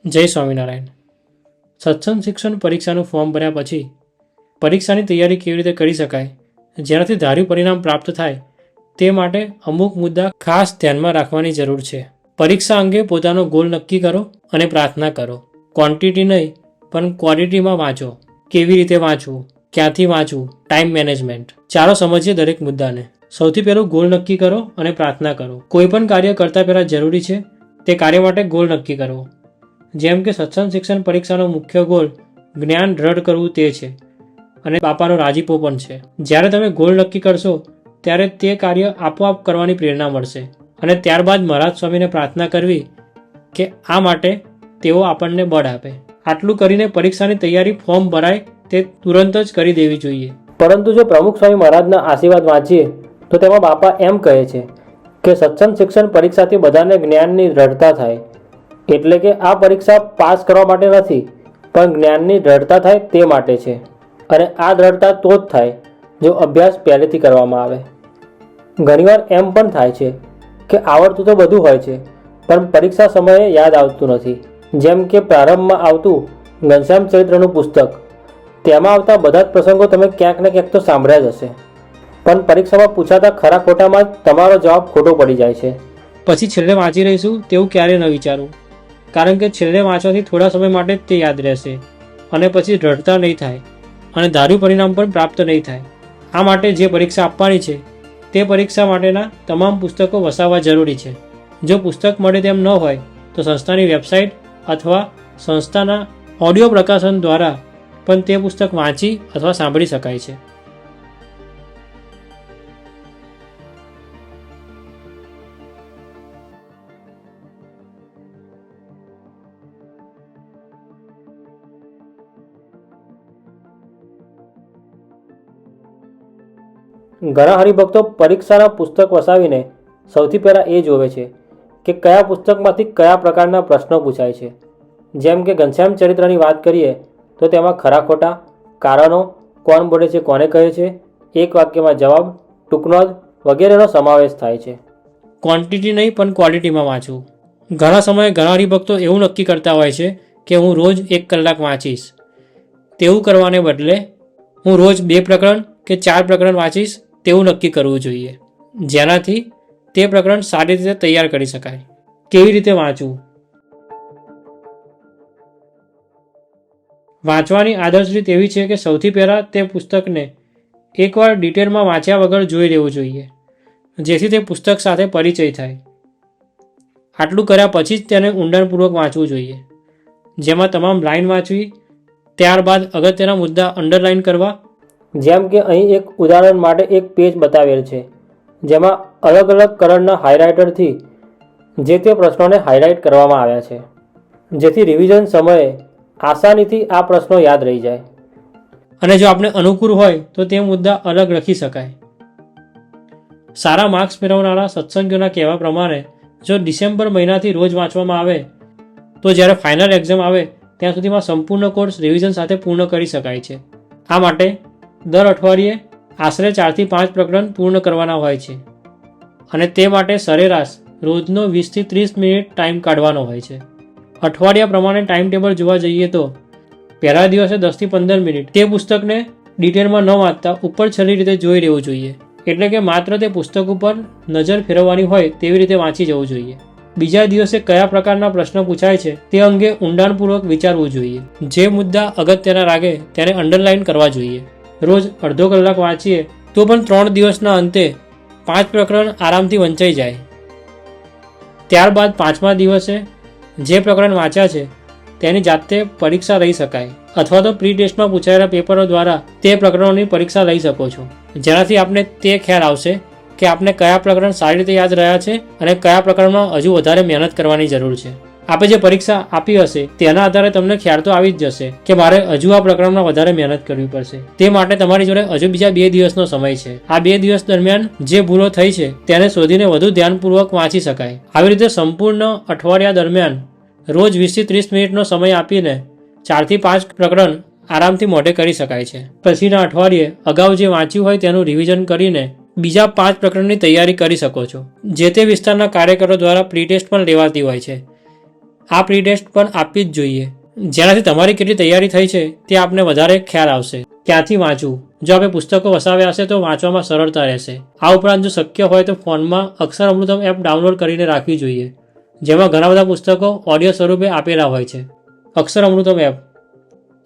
જય સ્વામિનારાયણ. સત્સંગ શિક્ષણ પરીક્ષાનું ફોર્મ ભર્યા પછી પરીક્ષાની તૈયારી કેવી રીતે કરી શકાય, જેનાથી ધાર્યું પરિણામ પ્રાપ્ત થાય, તે માટે અમુક મુદ્દા ખાસ ધ્યાનમાં રાખવાની જરૂર છે. પરીક્ષા અંગે પોતાનો ગોલ નક્કી કરો અને પ્રાર્થના કરો. ક્વોન્ટિટી નહીં પણ ક્વોલિટીમાં વાંચો. કેવી રીતે વાંચવું, ક્યાંથી વાંચવું, ટાઈમ મેનેજમેન્ટ. ચાલો સમજીએ દરેક મુદ્દાને. સૌથી પહેલું ગોલ નક્કી કરો અને પ્રાર્થના કરો. કોઈ પણ કાર્ય કરતા પહેલાં જરૂરી છે તે કાર્ય માટે ગોલ નક્કી કરવો. જેમ કે સત્સંગ શિક્ષણ પરીક્ષાનો મુખ્ય ગોલ જ્ઞાન દ્રઢ કરવું તે છે અને બાપાનો રાજીપો પણ છે. જ્યારે તમે ગોલ નક્કી કરશો ત્યારે તે કાર્ય આપોઆપ કરવાની પ્રેરણા મળશે અને ત્યારબાદ મહારાજ સ્વામીને પ્રાર્થના કરવી કે આ માટે તેઓ આપણને બળ આપે. આટલું કરીને પરીક્ષાની તૈયારી ફોર્મ ભરાય તે તુરંત જ કરી દેવી જોઈએ. પરંતુ જો પ્રમુખ સ્વામી મહારાજના આશીર્વાદ વાંચીએ તો તેમાં બાપા એમ કહે છે કે સત્સંગ શિક્ષણ પરીક્ષાથી બધાને જ્ઞાનની દ્રઢતા થાય. એટલે કે આ પરીક્ષા પાસ કરવા માટે નથી પણ જ્ઞાનની દ્રઢતા થાય તે માટે છે. અને આ દ્રઢતા તો જ થાય જો અભ્યાસ પહેલેથી કરવામાં આવે. ઘણીવાર એમ પણ થાય છે કે આવડતું તો બધું હોય છે પણ પરીક્ષા સમયે યાદ આવતું નથી. જેમ કે પ્રારંભમાં આવતું ઘનશ્યામ ચરિત્રનું પુસ્તક, તેમાં આવતા બધા જ પ્રસંગો તમે ક્યાંક ને ક્યાંક તો સાંભળ્યા જ હશે, પણ પરીક્ષામાં પૂછાતા ખરા ખોટામાં જ તમારો જવાબ ખોટો પડી જાય છે. પછી છેલ્લે વાંચી રહીશું તેવું ક્યારેય ન વિચારવું, કારણ કે છેલ્લે વાંચવાથી થોડા સમય માટે જ તે યાદ રહેશે અને પછી દ્રઢતા નહીં થાય અને ધાર્યું પરિણામ પણ પ્રાપ્ત નહીં થાય. આ માટે જે પરીક્ષા આપવાની છે તે પરીક્ષા માટેના તમામ પુસ્તકો વસાવવા જરૂરી છે. જો પુસ્તક મળે તેમ ન હોય તો સંસ્થાની વેબસાઇટ અથવા સંસ્થાના ઓડિયો પ્રકાશન દ્વારા પણ તે પુસ્તક વાંચી અથવા સાંભળી શકાય છે. ઘણા હરિભક્તો પરીક્ષાના પુસ્તક વસાવીને સૌથી પહેલાં એ જોવે છે કે કયા પુસ્તકમાંથી કયા પ્રકારના પ્રશ્નો પૂછાય છે. જેમ કે ઘનશ્યામ ચરિત્રની વાત કરીએ તો તેમાં ખરા ખોટા, કારણો, કોણ બોલે છે કોને કહે છે, એક વાક્યમાં જવાબ, ટૂંકનોંધ વગેરેનો સમાવેશ થાય છે. ક્વોન્ટિટી નહીં પણ ક્વોલિટીમાં વાંચવું. ઘણા સમયે ઘણા હરિભક્તો એવું નક્કી કરતા હોય છે કે હું રોજ 1 કલાક વાંચીશ. તેવું કરવાને બદલે હું રોજ 2 પ્રકરણ કે 4 પ્રકરણ વાંચીશ તેવું નક્કી કરવું જોઈએ, જેનાથી તે પ્રકરણ સારી રીતે તૈયાર કરી શકાય. કેવી રીતે વાંચવું? વાંચવાની આદર્શ રીત એવી છે કે સૌથી પહેલાં તે પુસ્તકને એકવાર ડિટેલમાં વાંચ્યા વગર જોઈ લેવું જોઈએ, જેથી તે પુસ્તક સાથે પરિચય થાય. આટલું કર્યા પછી જ તેને ઊંડાણપૂર્વક વાંચવું જોઈએ, જેમાં તમામ લાઈન વાંચવી, ત્યારબાદ અગત્યના મુદ્દા અંડરલાઈન કરવા. જેમ કે અહીં એક ઉદાહરણ માટે એક પેજ બતાવેલ છે જેમાં અલગ અલગ કલરના હાઇલાઇટરથી જે તે પ્રશ્નોને હાઇલાઇટ કરવામાં આવ્યા છે, જેથી રિવિઝન સમયે આસાનીથી આ પ્રશ્નો યાદ રહી જાય. અને જો આપણે અનુકૂળ હોય તો તે મુદ્દા અલગ લખી શકાય. સારા માર્ક્સ મેળવનારા સત્સંગીઓના કહેવા પ્રમાણે જો ડિસેમ્બર મહિનાથી રોજ વાંચવામાં આવે તો જ્યારે ફાઇનલ એક્ઝામ આવે ત્યાં સુધીમાં સંપૂર્ણ કોર્સ રિવિઝન સાથે પૂર્ણ કરી શકાય છે. આ માટે દર અઠવાડિયે આશરે 4 થી 5 પ્રકરણ પૂર્ણ કરવાના હોય છે અને તે માટે સરેરાશ રોજનો 20 થી 30 મિનિટ ટાઈમ કાઢવાનો હોય છે. અઠવાડિયા પ્રમાણે ટાઈમ ટેબલ જોવા જઈએ તો પહેલા દિવસે 10 થી 15 મિનિટ તે પુસ્તકને ડિટેલમાં ન વાંચતા ઉપર છેલ્લી રીતે જોઈ લેવું જોઈએ. એટલે કે માત્ર તે પુસ્તક ઉપર નજર ફેરવવાની હોય તેવી રીતે વાંચી જવું જોઈએ. બીજા દિવસે કયા પ્રકારના પ્રશ્નો પૂછાય છે તે અંગે ઊંડાણપૂર્વક વિચારવું જોઈએ. જે મુદ્દા અગત્યના લાગે તેને અંડરલાઈન કરવા જોઈએ. રોજ અડધો કલાક વાંચીએ તો પણ 3 દિવસના અંતે 5 પ્રકરણ આરામથી વંચાઈ જાય. ત્યારબાદ 5મા દિવસે જે પ્રકરણ વાંચ્યા છે તેની જાતે પરીક્ષા લઈ શકાય અથવા તો પ્રી ટેસ્ટમાં પૂછાયેલા પેપરો દ્વારા તે પ્રકરણોની પરીક્ષા લઈ શકો છો, જેનાથી આપને તે ખ્યાલ આવશે કે આપને કયા પ્રકરણ સારી રીતે યાદ રહ્યા છે અને કયા પ્રકરણમાં હજુ વધારે મહેનત કરવાની જરૂર છે. આપે જે પરીક્ષા આપી હશે તેના આધારે તમને ખ્યાલ તો આવી જ જશે કે મારે હજુ આ પ્રકરણમાં વધારે મહેનત કરવી પડશે. તે માટે તમારી જોડે હજુ બીજા 2 દિવસનો સમય છે. આ 2 દિવસ દરમિયાન જે ભૂલો થઈ છે તેને શોધીને વધુ ધ્યાનપૂર્વક વાંચી શકાય. આવી રીતે સંપૂર્ણ અઠવાડિયા દરમિયાન રોજ 20 થી 30 મિનિટનો સમય આપીને 4 થી 5 પ્રકરણ આરામથી મોઢે કરી શકાય છે. પછીના અઠવાડિયે અગાઉ જે વાંચ્યું હોય તેનું રિવિઝન કરીને બીજા 5 પ્રકરણની તૈયારી કરી શકો છો. જે તે વિસ્તારના કાર્યકરો દ્વારા પ્રી ટેસ્ટ પણ લેવાતી હોય છે, આ પ્રી ટેસ્ટ પણ આપવી જ જોઈએ, જેનાથી તમારી કેટલી તૈયારી થઈ છે તે આપને વધારે ખ્યાલ આવશે. ક્યાંથી વાંચવું? જો આપણે પુસ્તકો વસાવ્યા હશે તો વાંચવામાં સરળતા રહેશે. આ ઉપરાંત જો શક્ય હોય તો ફોનમાં અક્ષર અમૃતમ એપ ડાઉનલોડ કરીને રાખવી જોઈએ, જેમાં ઘણા બધા પુસ્તકો ઓડિયો સ્વરૂપે આપેલા હોય છે. અક્ષર અમૃતમ એપ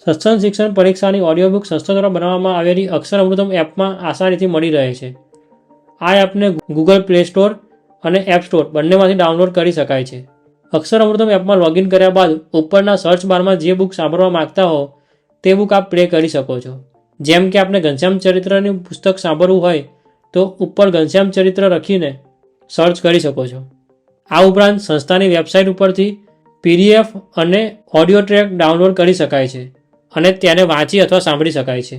સત્સંગ શિક્ષણ પરીક્ષાની ઓડિયો બુક સંસ્થા દ્વારા બનાવવામાં આવેલી અક્ષર અમૃતમ એપમાં આસાનીથી મળી રહે છે. આ એપને ગૂગલ પ્લે સ્ટોર અને એપ સ્ટોર બંનેમાંથી ડાઉનલોડ કરી શકાય છે. અક્ષર અમૃતમ એપમાં લોગિન કર્યા બાદ ઉપરના સર્ચ બારમાં જે બુક સાંભળવા માંગતા હો તે બુક આપ પ્લે કરી શકો છો. જેમ કે આપણે ઘનશ્યામ ચરિત્રની પુસ્તક સાંભળવું હોય તો ઉપર ઘનશ્યામ ચરિત્ર લખીને સર્ચ કરી શકો છો. આ ઉપરાંત સંસ્થાની વેબસાઇટ ઉપરથી PDF અને ઓડિયો ટ્રેક ડાઉનલોડ કરી શકાય છે અને તેને વાંચી અથવા સાંભળી શકાય છે.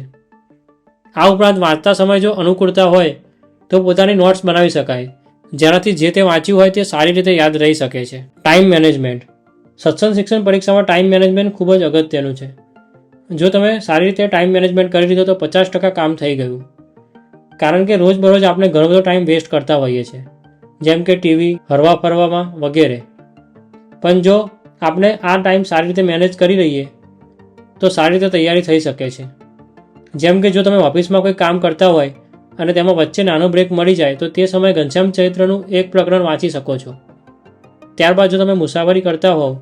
આ ઉપરાંત વાંચતા સમય જો અનુકૂળતા હોય તો પોતાની નોટ્સ બનાવી શકાય, જેનાથી જે તે વાંચ્યું હોય તે સારી રીતે યાદ રહી શકે છે. ટાઈમ મેનેજમેન્ટ સત્સંગ શિક્ષણ પરીક્ષામાં ટાઈમ મેનેજમેન્ટ ખૂબ જ અગત્યનું છે. જો તમે સારી રીતે ટાઈમ મેનેજમેન્ટ કરી લીધો તો 50% કામ થઈ ગયું. કારણ કે રોજબરોજ આપણે ઘણો બધો ટાઈમ વેસ્ટ કરતા હોઈએ છીએ, જેમ કે ટીવી, હરવા ફરવામાં વગેરે. પણ જો આપણે આ ટાઈમ સારી રીતે મેનેજ કરી લઈએ તો સારી રીતે તૈયારી થઈ શકે છે. જેમ કે જો તમે ઓફિસમાં કોઈ કામ કરતા હોય અને તેમાં વચ્ચે નાનો બ્રેક મળી જાય તો તે સમયે ઘનશ્યામ ચરિત્રનું એક પ્રકરણ વાંચી શકો છો. ત્યારબાદ જો તમે મુસાફરી કરતા હોવ,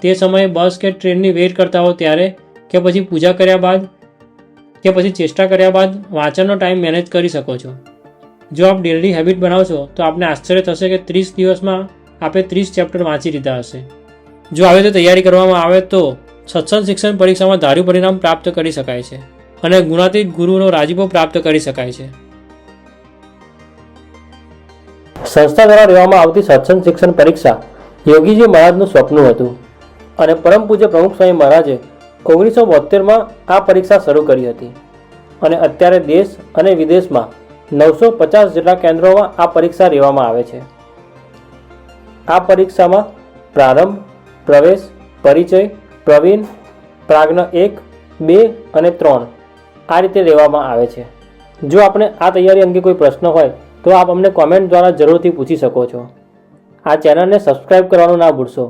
તે સમયે બસ કે ટ્રેનની વેઇટ કરતા હો ત્યારે, કે પછી પૂજા કર્યા બાદ કે પછી ચેષ્ટા કર્યા બાદ વાંચનનો ટાઈમ મેનેજ કરી શકો છો. જો આપ ડેલી હેબિટ બનાવશો તો આપને આશ્ચર્ય થશે કે 30 દિવસમાં આપે 30 ચેપ્ટર વાંચી લીધા હશે. જો આવી રીતે તૈયારી કરવામાં આવે તો સત્સંગ શિક્ષણ પરીક્ષામાં ધાર્યું પરિણામ પ્રાપ્ત કરી શકાય છે અને ગુણાતીત ગુરુનો રાજીપો પ્રાપ્ત કરી શકાય છે. સંસ્થા દ્વારા લેવામાં આવતી સત્સંગ શિક્ષણ પરીક્ષા યોગીજી મહારાજનું સ્વપ્ન હતું અને પરમ પૂજ્ય પ્રમુખ સ્વામી મહારાજે 1972માં આ પરીક્ષા શરૂ કરી હતી અને અત્યારે દેશ અને વિદેશમાં 950 જેટલા કેન્દ્રોમાં આ પરીક્ષા લેવામાં આવે છે. આ પરીક્ષામાં પ્રારંભ, પ્રવેશ, પરિચય, પ્રવીણ, પ્રાજ્ઞ 1, 2 અને 3 આ રીતે લેવામાં આવે છે. જો આપણે આ તૈયારી અંગે કોઈ પ્રશ્ન હોય તો આપ અમને કોમેન્ટ દ્વારા જરૂરથી પૂછી શકો છો. આ ચેનલને સબસ્ક્રાઇબ કરવાનું ના ભૂલશો,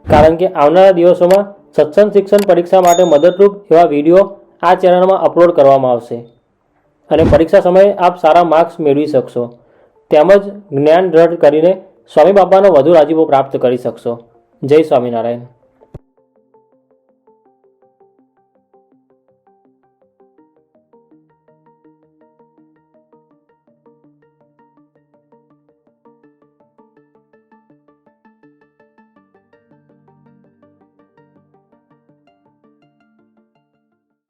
કારણ કે આવનારા દિવસોમાં સત્સંગ શિક્ષણ પરીક્ષા માટે મદદરૂપ એવા વિડીયો આ ચેનલમાં અપલોડ કરવામાં આવશે અને પરીક્ષા સમયે આપ સારા માર્ક્સ મેળવી શકશો, તેમજ જ્ઞાન દ્રઢ કરીને સ્વામી બાપાનો વધુ રાજીપો પ્રાપ્ત કરી શકશો. જય સ્વામિનારાયણ.